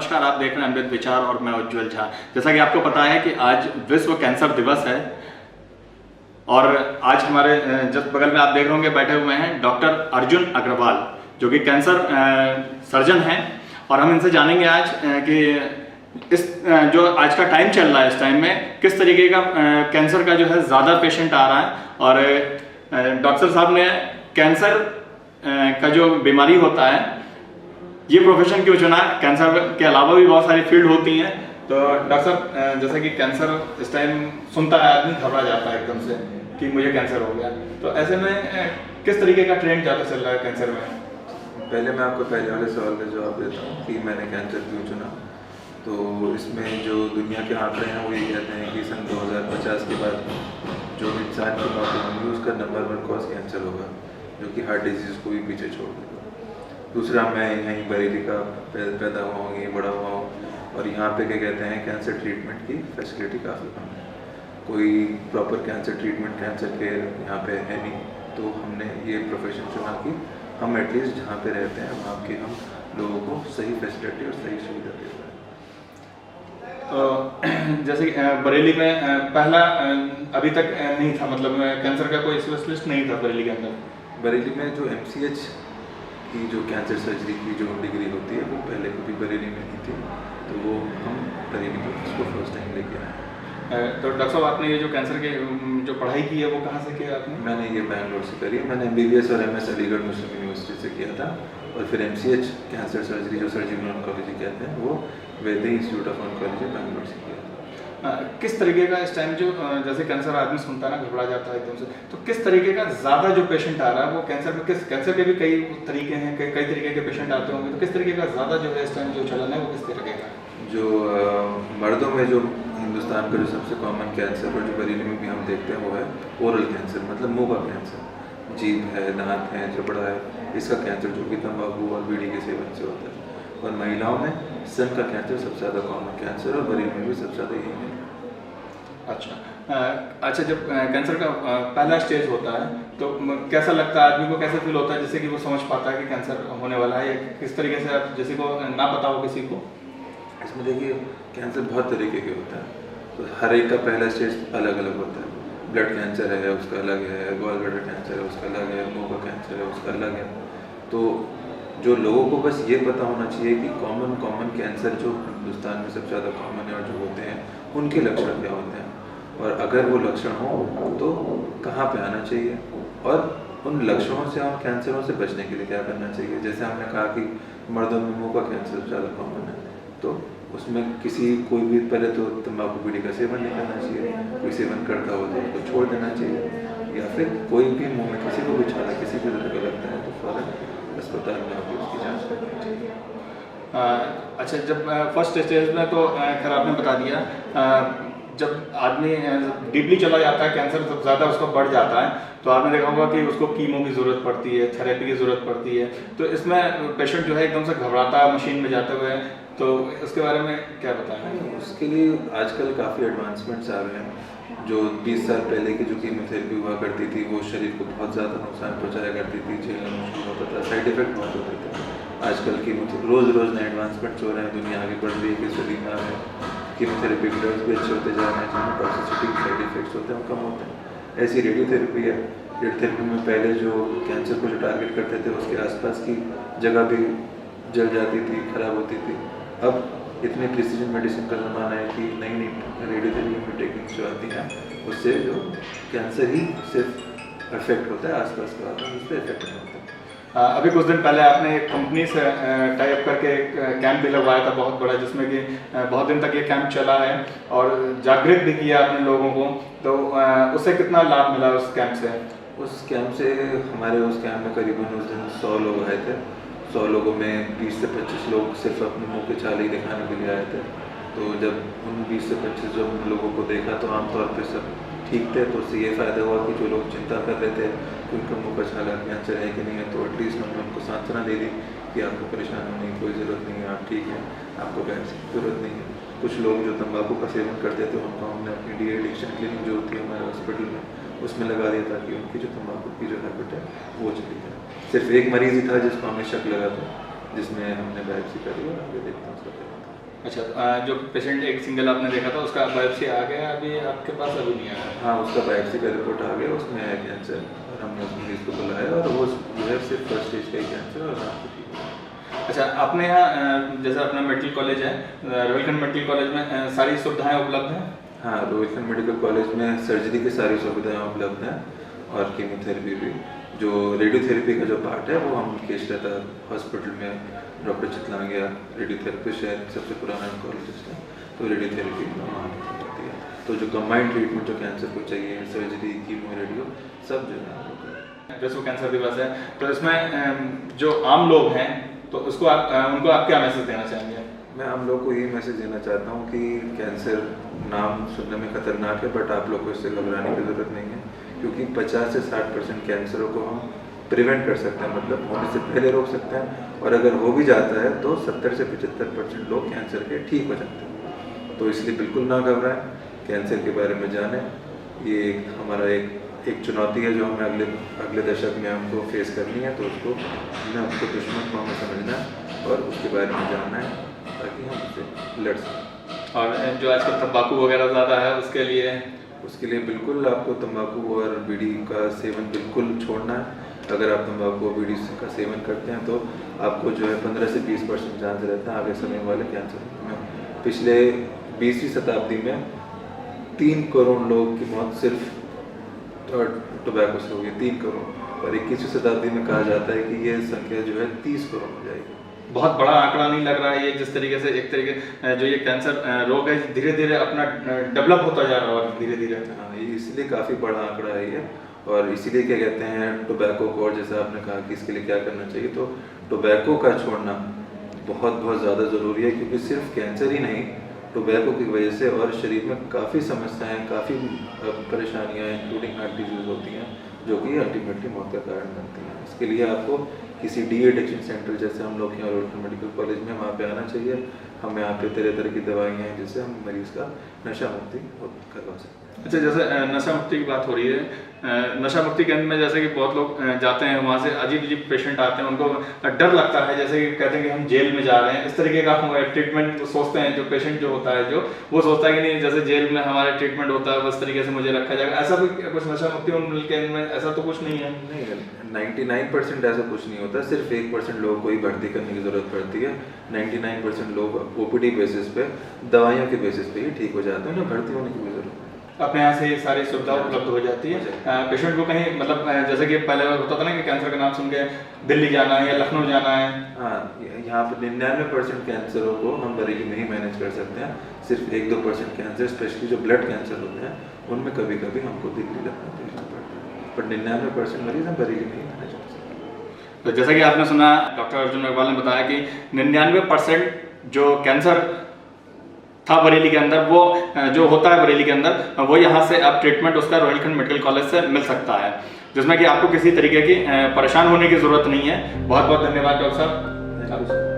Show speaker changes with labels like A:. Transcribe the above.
A: नमस्कार, आप देख रहे हैं अमृत विचार और मैं उज्जवल झा। जैसा कि आपको पता है कि आज विश्व कैंसर दिवस है और आज हमारे जस्ट बगल में आप देख रहे होंगे बैठे हुए हैं डॉक्टर अर्जुन अग्रवाल, जो कि कैंसर सर्जन हैं। और हम इनसे जानेंगे आज कि इस जो आज का टाइम चल रहा है, इस टाइम में किस तरीके का कैंसर का जो है ज़्यादा पेशेंट आ रहा है। और डॉक्टर साहब ने कैंसर का जो बीमारी होता है, ये प्रोफेशन क्यों चुना? कैंसर के अलावा भी बहुत सारी फील्ड होती हैं। तो डॉक्टर साहब, जैसे कि कैंसर इस टाइम सुनता है आदमी घबरा जाता है एकदम से कि मुझे कैंसर हो गया, तो ऐसे में किस तरीके का ट्रेंड ज़्यादा चल रहा है कैंसर में?
B: पहले मैं आपको पहले वाले सवाल का जवाब देता हूँ कि मैंने कैंसर क्यों चुना। तो इसमें जो दुनिया के आंकड़े हैं वो ये कहते हैं कि सन 2050 के बाद जो इंसान की मौत होगी उसका नंबर 1 कॉज कैंसर होगा, जो कि हार्ट डिजीज़ को भी पीछे छोड़ देगा। दूसरा, मैं यहीं बरेली का पैदा हुआ हूँ, यहीं बड़ा हुआ हूँ, और यहाँ पे क्या कहते हैं कैंसर ट्रीटमेंट की फैसिलिटी काफ़ी कम है। कोई proper cancer treatment, cancer care यहाँ पे है नहीं। तो हमने ये प्रोफेशन चुना कि हम एटलीस्ट जहाँ पे रहते हैं वहाँ के हम लोगों को सही फैसिलिटी और सही सुविधा दे पाएँ।
A: तो जैसे कि बरेली में पहला अभी तक नहीं था, मतलब कैंसर का कोई स्पेशलिस्ट नहीं था बरेली के अंदर।
B: बरेली में जो MCH की जो कैंसर सर्जरी की जो डिग्री होती है वो पहले कभी बरेली में नहीं थी, तो वो हम बरेली में उसको फर्स्ट टाइम लेके आए।
A: तो डॉक्टर साहब, आपने ये जो कैंसर के जो पढ़ाई की है वो कहाँ से किया आपने?
B: मैंने ये बैंगलोर से करी है। मैंने MBBS और MS अलीगढ़ मुस्लिम यूनिवर्सिटी से किया था, और फिर MCH कैंसर सर्जरी जो सर्जिकल ऑन्कोलॉजी कहते हैं वो वैद्य इंस्टीट्यूट ऑफ ऑन्कोलॉजी बैंगलोर से किया था।
A: किस तरीके का इस टाइम जो जैसे कैंसर आदमी सुनता है ना, घबरा जाता है एकदम से, तो किस तरीके का ज़्यादा जो पेशेंट आ रहा है वो कैंसर में, किस कैंसर के भी कई तरीके हैं, कई तरीके के पेशेंट आते होंगे, तो किस तरीके का ज़्यादा जो है इस टाइम जो चलन है वो किस तरीके का?
B: जो मर्दों में जो हिंदुस्तान का जो सबसे कॉमन कैंसर और जो बरेली में भी हम देखते हैं वो है ओरल कैंसर, मतलब मुंह का कैंसर। जीभ है, दांत है, जबड़ा है, इसका कैंसर जो कि तंबाकू और बीड़ी के सेवन से होता है। और महिलाओं में स्तन का कैंसर सबसे ज़्यादा कॉमन कैंसर, और बरेली में भी सबसे ज़्यादा यही है।
A: अच्छा, जब कैंसर का पहला स्टेज होता है तो कैसा लगता है आदमी को, कैसे फील होता है जैसे कि वो समझ पाता है कि कैंसर होने वाला है, या किस तरीके से आप जैसे को ना पता हो किसी को?
B: इसमें देखिए कैंसर बहुत तरीके के होता है, तो हर एक का पहला स्टेज अलग अलग होता है। ब्लड कैंसर है उसका अलग है, गॉल ब्लैडर कैंसर है उसका अलग है, मुंह का कैंसर है उसका अलग है। तो जो लोगों को बस ये पता होना चाहिए कि कॉमन कैंसर जो हिंदुस्तान में सबसे ज़्यादा कॉमन है और जो होते हैं उनके लक्षण क्या होते हैं, और अगर वो लक्षण हो तो कहाँ पे आना चाहिए, और उन लक्षणों से और कैंसरों से बचने के लिए क्या करना चाहिए। जैसे हमने कहा कि मर्दों में मुंह का कैंसर ज़्यादा कॉमन है, तो उसमें कोई भी पहले तो तंबाकू बीड़ी का सेवन नहीं करना चाहिए, कोई सेवन करता हो तो उसको छोड़ देना चाहिए, या फिर कोई भी मुंह में किसी को भी छाला किसी भी तरह का लगता है तो फ़ौरन अस्पताल में आकर उसकी जाँच करनी चाहिए।
A: अच्छा, जब फर्स्ट स्टेज में तो खैर आपने बता दिया, जब आदमी डीपली चला जाता है, कैंसर जब ज़्यादा उसको बढ़ जाता है, तो आपने देखा होगा कि उसको कीमो की ज़रूरत पड़ती है, थेरेपी की ज़रूरत पड़ती है। तो इसमें पेशेंट जो है एकदम से घबराता है मशीन में जाते हुए, तो इसके बारे में क्या बताएं?
B: उसके लिए आजकल काफ़ी एडवांसमेंट्स आ रहे हैं। जो 20 साल पहले की जो कीमोथेरेपी हुआ करती थी वो शरीर को बहुत ज़्यादा नुकसान पहुँचाया करती थी, झेलना मुश्किल होता था, साइड इफेक्ट बहुत होते थे। आजकल की रोज़ नए एडवांसमेंट्स हो रहे हैं, दुनिया आगे बढ़ रही है, किस सदी में आ रहे हैं, कीमोथेरेपी के ड्रग्स भी अच्छे होते जा रहे हैं, जिनमें टॉक्सिसिटी साइड इफेक्ट्स होते हैं वो कम होते हैं। ऐसी रेडियोथेरेपी है। रेडियोथेरेपी में पहले जो कैंसर को जो टारगेट करते थे उसके आसपास की जगह भी जल जाती थी, खराब होती थी। अब इतने प्रिसीजन मेडिसिन का ज़माना है कि नई रेडियोथेरेपी टेक्निक्स जो आती हैं उससे जो कैंसर ही सिर्फ अफेक्ट होता है, आसपास का आता है उस पर इफेक्ट नहीं होता।
A: अभी कुछ दिन पहले आपने एक कंपनी से टाई अप करके एक कैंप भी लगवाया था बहुत बड़ा, जिसमें कि बहुत दिन तक ये कैंप चला है और जागृत भी किया आपने लोगों को, तो उससे कितना लाभ मिला उस कैंप से?
B: उस कैंप से हमारे उस कैंप में करीबन उस दिन 100 लोग आए थे। 100 लोगों में 20 से 25 लोग सिर्फ अपने मुंह के छाले ही दिखाने के लिए आए थे। तो जब उन 20 से 25 जब लोगों को देखा तो आमतौर पर सब ठीक थे, तो उससे ये फ़ायदा हुआ कि जो लोग चिंता कर रहे थे कि उनका मुंह का छाला कैंसर है कि नहीं है, तो एटलीस्ट हमने उनको सांत्वना दे दी कि आपको परेशान होने की कोई ज़रूरत नहीं है, आप ठीक हैं, आपको वैक्सीन की ज़रूरत नहीं है। कुछ लोग जो तंबाकू का सेवन करते थे उनको हमने अपनी डी एडिक्शन क्लिनिक जो होती है हमारे हॉस्पिटल में उसमें लगा दिया ताकि उनकी जो तंबाकू की जो हैबिट है वो चली जाए। सिर्फ एक मरीज़ ही था जिसको हमें शक लगा था, जिसमें हमने बायोप्सी करी और आगे देखते हैं उसका क्या होता है।
A: अच्छा, जो पेशेंट एक सिंगल आपने देखा था उसका बायोप्सी आ गया अभी आपके पास, अभी नहीं आया?
B: हाँ, उसका बायोप्सी का रिपोर्ट आ गया, उसमें है कैंसर, और हमने उस मरीज को बुलाया और वो जो है सिर्फ फर्स्ट स्टेज का ही कैंसर और आराम से ठीक है।
A: अच्छा, आपने यहाँ जैसे अपना मेडिकल कॉलेज है, रोहिलखंड मेडिकल कॉलेज में सारी सुविधाएं उपलब्ध हैं?
B: हाँ, रोहिलखंड मेडिकल कॉलेज में सर्जरी की सारी सुविधाएं उपलब्ध हैं और कीमोथेरेपी भी। जो रेडियोथेरेपी का जो पार्ट है वो हम केश रहता हॉस्पिटल में डॉक्टर चितलांगिया रेडियोथेरेपिस्ट है, सबसे पुराना ऑन्कोलॉजिस्ट है, तो रेडियोथेरेपी वहाँ होती है। तो जो कंबाइंड ट्रीटमेंट जो कैंसर को चाहिए, सर्जरी, कीमो, रेडियो, सब जो है।
A: विश्व कैंसर दिवस है, तो इसमें जो आम लोग हैं तो उसको उनको आप क्या मैसेज देना चाहेंगे?
B: मैं हम लोग को यही मैसेज देना चाहता हूँ कि कैंसर नाम सुनने में खतरनाक है, बट आप लोग को इससे घबराने की ज़रूरत नहीं है, क्योंकि 50 से 60% कैंसरों को हम प्रिवेंट कर सकते हैं, मतलब होने से पहले रोक सकते हैं, और अगर हो भी जाता है तो 70 से 75% लोग कैंसर के ठीक हो जाते हैं। तो इसलिए बिल्कुल ना घबराएं, कैंसर के बारे में जानें। ये हमारा एक चुनौती है जो हमें अगले दशक में हमको फेस करनी है, तो हमको दुश्मन को हमें समझना है और उसके बारे में जानना है ताकि हम उससे लड़ सकें।
A: और जो आजकल तंबाकू वगैरह ज़्यादा है
B: उसके लिए बिल्कुल आपको तंबाकू और बीड़ी का सेवन बिल्कुल छोड़ना है। अगर आप तंबाकू और बीड़ी का सेवन करते हैं तो आपको जो है 15 से 20% चांस रहता है आगे समय वाले कैंसर में। पिछले 20वीं शताब्दी में 3 करोड़ लोग की मौत सिर्फ टोबैको से हुई, 3 करोड़, और 21वीं शताब्दी में कहा जाता है कि ये संख्या जो है 30 करोड़ हो जाएगी।
A: बहुत बड़ा आंकड़ा नहीं लग रहा है ये? जिस तरीके से एक तरीके जो ये कैंसर रोग है धीरे धीरे अपना डेवलप होता जा रहा है और धीरे धीरे।
B: हाँ, ये इसलिए काफ़ी बड़ा आंकड़ा है ये, और इसीलिए क्या कहते हैं टोबैको को, और जैसे आपने कहा कि इसके लिए क्या करना चाहिए, तो टोबैको का छोड़ना बहुत ज़्यादा ज़रूरी है, क्योंकि सिर्फ कैंसर ही नहीं, टोबैको की वजह से और शरीर में काफ़ी समस्याएं, काफ़ी परेशानियां इंक्लूडिंग हार्ट डिजीज होती हैं, जो कि अल्टीमेटली मौत का कारण बनती हैं। इसके लिए आपको किसी डी एडिक्शन सेंटर जैसे हम लोग यहाँ रोहिलखंड मेडिकल कॉलेज में वहाँ पे आना चाहिए। हम यहाँ पे तरह तरह की दवाइयाँ हैं जिससे हम मरीज़ का नशा मुक्ति करवा सकते हैं।
A: अच्छा, जैसे नशा मुक्ति की बात हो रही है, नशा मुक्ति केंद्र में जैसे कि बहुत लोग जाते हैं, वहाँ से अजीब अजीब पेशेंट आते हैं, उनको डर लगता है, जैसे कि कहते हैं कि हम जेल में जा रहे हैं, इस तरीके का ट्रीटमेंट सोचते हैं। जो पेशेंट जो होता है वो सोचता है कि नहीं, जैसे जेल में हमारा ट्रीटमेंट होता है उस तरीके से मुझे रखा जाएगा। ऐसा भी कुछ नशा मुक्ति केंद्र में ऐसा तो कुछ नहीं है?
B: नहीं, 99% ऐसा कुछ नहीं होता, सिर्फ 1% लोगों को ही भर्ती करने की ज़रूरत पड़ती है। 99% लोग ओपीडी बेसिस पे, दवाइयों के बेसिस पे ही ठीक हो जाते हैं, उन्हें भर्ती होने की भी ज़रूरत है।
A: अपने यहाँ से ये सारी सुविधा उपलब्ध हो जाती है। पेशेंट को कहीं मतलब जैसे कि पहले होता था ना कि कैंसर का नाम सुन के दिल्ली जाना है या लखनऊ जाना है।
B: हाँ, यहाँ पर 99% कैंसरों को हम बरेली में ही मैनेज कर सकते हैं। सिर्फ 1-2% कैंसर, स्पेशली जो ब्लड कैंसर होते हैं, उनमें कभी कभी हमको दिल्ली लखनऊ भेजना पड़ता है, पर 99% मरीज हम बरेली में ही मैनेज कर सकते हैं।
A: तो जैसा कि आपने सुना, डॉक्टर अर्जुन अग्रवाल ने बताया कि 99% जो कैंसर था बरेली के अंदर, वो जो होता है बरेली के अंदर, वो यहाँ से अब ट्रीटमेंट उसका रोहिलखंड मेडिकल कॉलेज से मिल सकता है, जिसमें कि आपको किसी तरीके की परेशान होने की ज़रूरत नहीं है। बहुत बहुत धन्यवाद डॉक्टर साहब।